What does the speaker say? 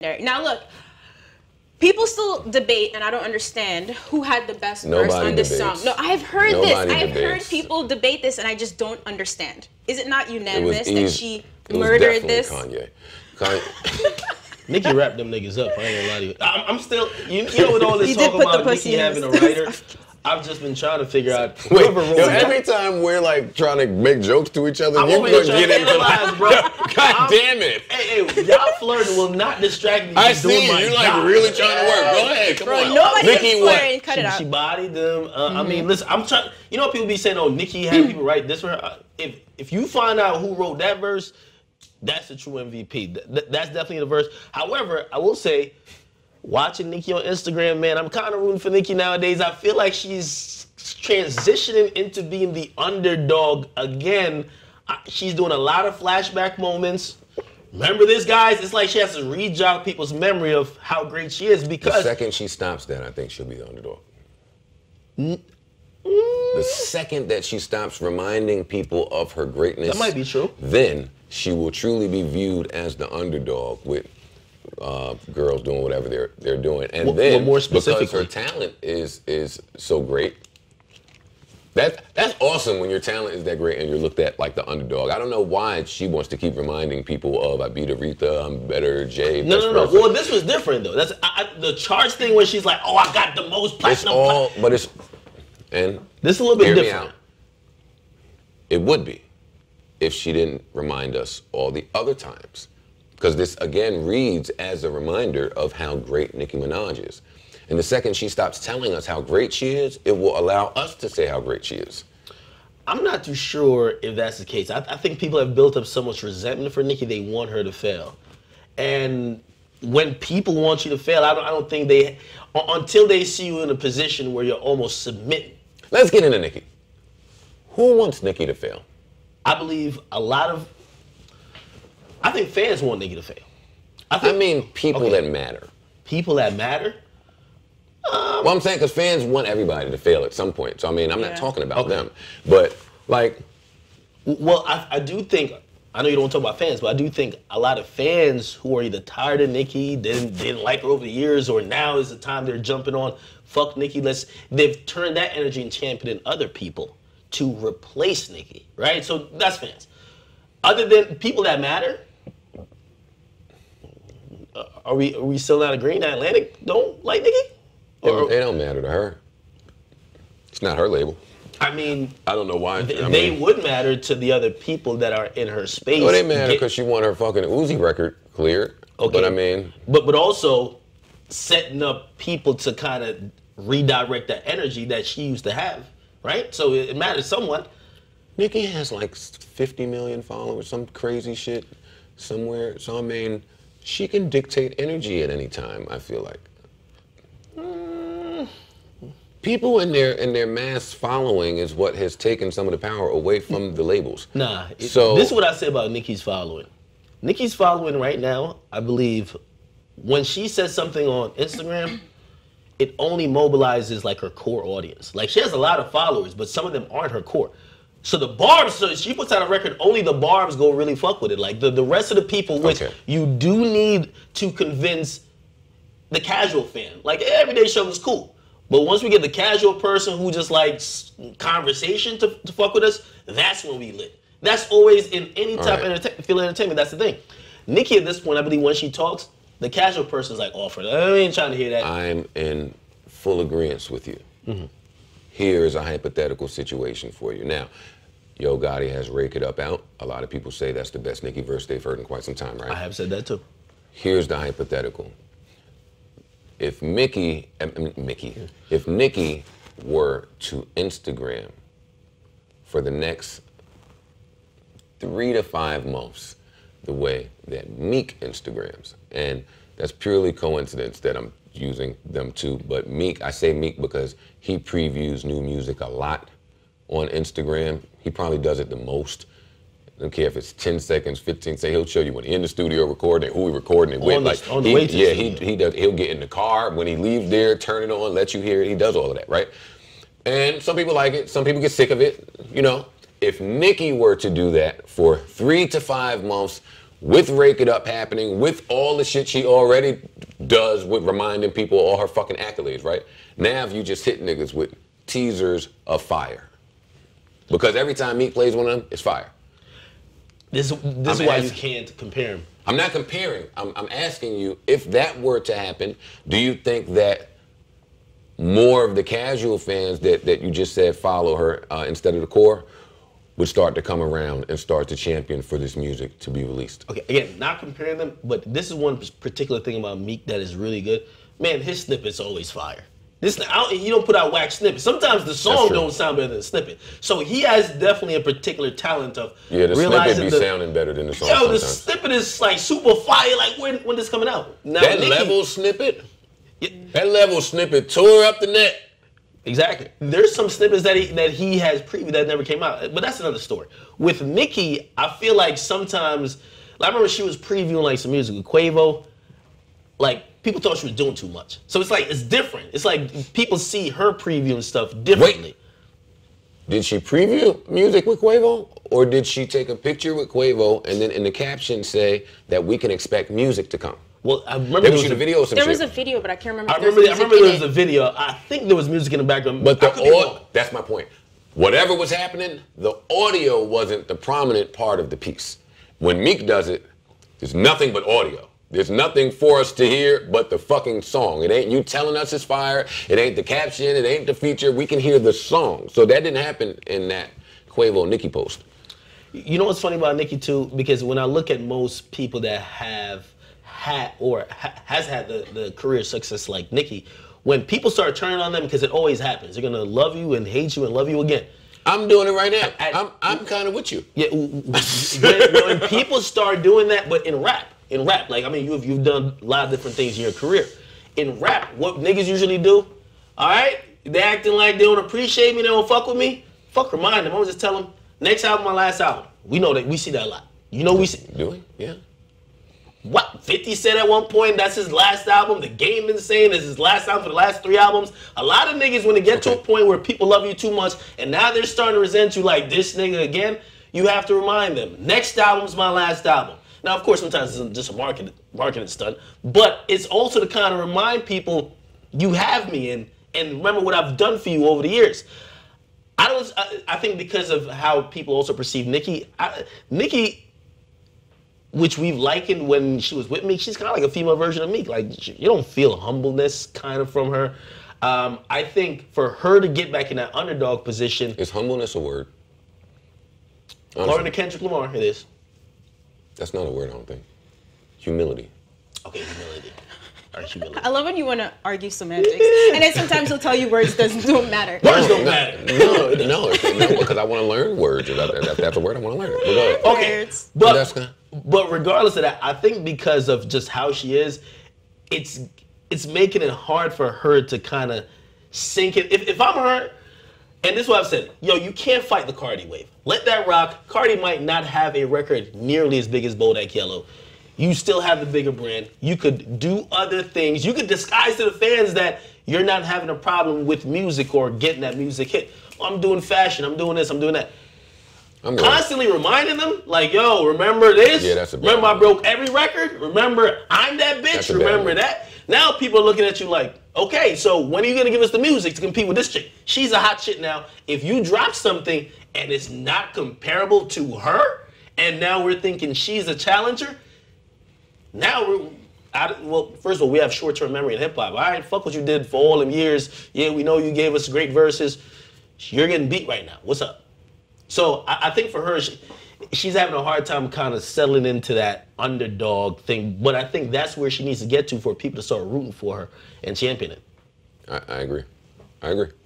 Now look, people still debate, and I don't understand who had the best verse on this song. No, I have heard this. I have heard people debate this, and I just don't understand. Is it not unanimous that she murdered this? Kanye. Nicki wrapped them niggas up. I ain't gonna lie to you. I'm still, you know, with all this talk about Nicki having a writer, I've just been trying to figure out. Wait, every time we're like trying to make jokes to each other, you're gonna get into like, bro. God damn it! Hey, y'all flirting will not distract me. I see you. You're like really trying to work. Go ahead, come on. Nobody's flirting. Cut it out. She bodied them. I mean, listen, I'm trying. You know, people be saying, "Oh, Nicki had people write this for her." If you find out who wrote that verse, that's the true MVP. That's definitely the verse. However, I will say, watching Nicki on Instagram, man, I'm kind of rooting for Nicki nowadays. I feel like she's transitioning into being the underdog again. She's doing a lot of flashback moments. Remember this, guys? It's like she has to re-jog people's memory of how great she is because... The second she stops that, I think she'll be the underdog. The second that she stops reminding people of her greatness... That might be true. Then she will truly be viewed as the underdog with girls doing whatever they're doing. And then, more because her talent is so great, that's awesome when your talent is that great and you're looked at like the underdog. I don't know why she wants to keep reminding people of I beat Aretha, I'm better, Jay. No. Well, this was different though. That's the charts thing where she's like, oh, I got the most platinum. And this is a little bit different. It would be if she didn't remind us all the other times. Because this, again, reads as a reminder of how great Nicki Minaj is. And the second she stops telling us how great she is, it will allow us to say how great she is. I'm not too sure if that's the case. I think people have built up so much resentment for Nicki, they want her to fail. And when people want you to fail, I don't think they, until they see you in a position where you're almost submitting. Let's get into Nicki. Who wants Nicki to fail? I believe I think fans want Nicki to fail. I mean people that matter. People that matter? Well, I'm saying because fans want everybody to fail at some point. So, I mean, I'm not talking about them. But, like... Well, I do think... I know you don't want to talk about fans, but I do think a lot of fans who are either tired of Nicki, didn't like her over the years, or now is the time they're jumping on, fuck Nicki, they've turned that energy and championed other people to replace Nicki, right? So that's fans. Other than people that matter, are we still not agreeing that Atlantic don't like Nicki? They don't matter to her. It's not her label. I mean, I don't know why. They would matter to the other people that are in her space. Well, they matter because she won her fucking Uzi record cleared. Okay. But I mean... But also setting up people to kind of redirect that energy that she used to have, right? So it matters somewhat. Nicki has like 50 million followers, some crazy shit somewhere. So, I mean, she can dictate energy at any time, I feel like. People in their mass following is what has taken some of the power away from the labels. Nah, this is what I say about Nicki's following. Nicki's following right now, I believe, when she says something on Instagram, it only mobilizes like her core audience. Like she has a lot of followers, but some of them aren't her core. So the barbs, so she puts out a record, only the barbs go really fuck with it. Like the rest of the people, which you do need to convince the casual fan. Like everyday show is cool. But once we get the casual person who just likes conversation to fuck with us, that's when we lit. That's always in any type of entertainment. That's the thing. Nicki at this point, I believe when she talks, the casual person's like, oh, I ain't trying to hear that. I'm in full agreement with you. Here's a hypothetical situation for you. Now, Yo Gotti has Rake It Up out. A lot of people say that's the best Nicki verse they've heard in quite some time, right? I have said that too. Here's the hypothetical. If Nicki were to Instagram for the next 3 to 5 months the way that Meek Instagrams, and that's purely coincidence that I'm using them too, but Meek, I say Meek because he previews new music a lot on Instagram. He probably does it the most. I don't care if it's 10 seconds, 15 seconds. He'll show you when he's in the studio recording, who he recording it with. He'll get in the car when he leaves there, turn it on, let you hear it. He does all of that, right? And some people like it, some people get sick of it. You know, if Nicki were to do that for 3 to 5 months, with Rake It Up happening, with all the shit she already does with reminding people all her fucking accolades, right? Now if you just hit niggas with teasers of fire. Because every time Meek plays one of them, it's fire. This is why you can't compare them. I'm not comparing. I'm asking you, if that were to happen, do you think that more of the casual fans that you just said follow her instead of the core would start to come around and start to champion for this music to be released? Okay, again, not comparing them, but this is one particular thing about Meek that is really good. Man, his snippet's always fire. You don't put out whack snippets. Sometimes the song don't sound better than the snippet. So he has definitely a particular talent of the snippet be sounding better than the song. Yo, the snippet is like super fire. Like when this coming out? Now, that level snippet. That level snippet tore up the net. Exactly. There's some snippets that he has previewed that never came out, but that's another story. With Nicki, I feel like sometimes, I remember she was previewing like some music with Quavo, like people thought she was doing too much. So it's like, it's different. It's like people see her previewing stuff differently. Wait. Did she preview music with Quavo, or did she take a picture with Quavo and then in the caption say that we can expect music to come? Well, I remember there was a video or some There shit. was a video, but I can't remember. I remember there was a video. I think there was music in the background. But that's my point. Whatever was happening, the audio wasn't the prominent part of the piece. When Meek does it, there's nothing but audio. There's nothing for us to hear but the fucking song. It ain't you telling us it's fire. It ain't the caption. It ain't the feature. We can hear the song. So that didn't happen in that Quavo Nicki post. You know what's funny about Nicki too? Because when I look at most people that have had or has had the career success like Nicki, when people start turning on them, because it always happens, they're gonna love you and hate you and love you again. I'm doing it right now. I'm kind of with you. Yeah, when people start doing that, but in rap, like I mean, you've done a lot of different things in your career. In rap, what niggas usually do, all right, they acting like they don't appreciate me, they don't fuck with me. Fuck, remind them. I'm just tell them next album, my last album. We know that we see that a lot. You know we see. Do we? Yeah. What 50 said at one point, that's his last album. The Game been saying is his last album for the last 3 albums. A lot of niggas, when they get to a point where people love you too much and now they're starting to resent you like this nigga again, you have to remind them, next album's my last album. Now, of course, sometimes it's just a marketing stunt, but it's also to kind of remind people you have me and remember what I've done for you over the years. I think because of how people also perceive Nicki, which we've likened when she was with Meek, she's kind of like a female version of Meek. Like, you don't feel humbleness kind of from her. I think for her to get back in that underdog position. Is humbleness a word? According to Kendrick Lamar, it is. That's not a word, I don't think. Humility. Okay, humility. All right, humility. I love when you want to argue semantics. And then sometimes he'll tell you words don't matter. Words don't matter. No, because I want to learn words. If that's a word, I want to learn it. Okay, but regardless of that, I think because of just how she is, it's making it hard for her to kind of sink it. If I'm her, and this is what I've said, yo, you can't fight the Cardi wave. Let that rock. Cardi might not have a record nearly as big as Bodak Yellow. You still have the bigger brand. You could do other things. You could disguise to the fans that you're not having a problem with music or getting that music hit. I'm doing fashion. I'm doing this. I'm doing that. Constantly reminding them, like, yo, remember this? Yeah, that's a bad Remember I broke every record? Remember I'm that bitch? Remember that? Now people are looking at you like, okay, so when are you going to give us the music to compete with this chick? She's a hot shit now. If you drop something and it's not comparable to her, and now we're thinking she's a challenger, now well, first of all, we have short-term memory in hip-hop. All right, fuck what you did for all them years. Yeah, we know you gave us great verses. You're getting beat right now. What's up? So I think for her, she's having a hard time kind of settling into that underdog thing. But I think that's where she needs to get to for people to start rooting for her and championing it. I agree.